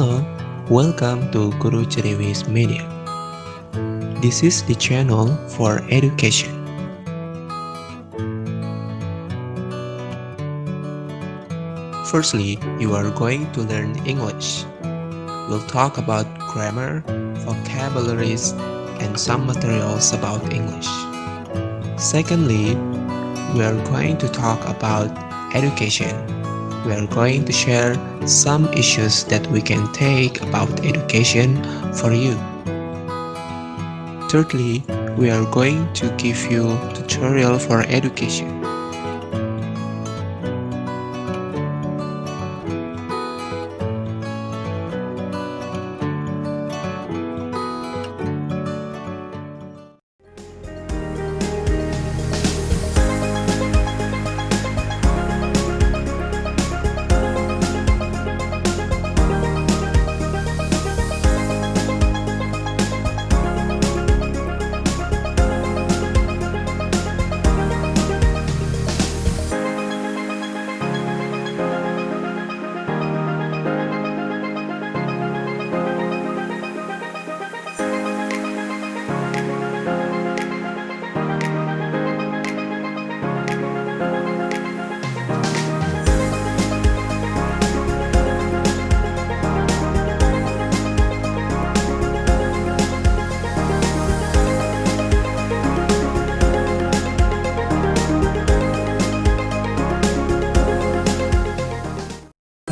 Hello, welcome to Guru Ceriwis Media. This is the channel for education. Firstly, you are going to learn English. We'll talk about grammar, vocabularies, and some materials about English. Secondly, we are going to talk about education. We are going to share some issues that we can take about education for you. Thirdly, we are going to give you tutorial for education.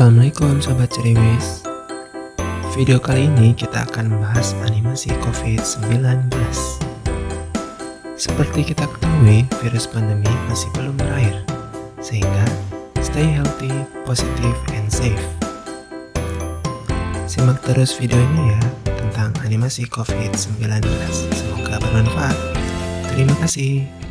Assalamualaikum Sobat Ceriwis. Video kali ini kita akan membahas animasi COVID-19. Seperti kita ketahui, virus pandemi masih belum berakhir, sehingga stay healthy, positive, and safe. Simak terus video ini ya, tentang animasi COVID-19. Semoga bermanfaat. Terima kasih.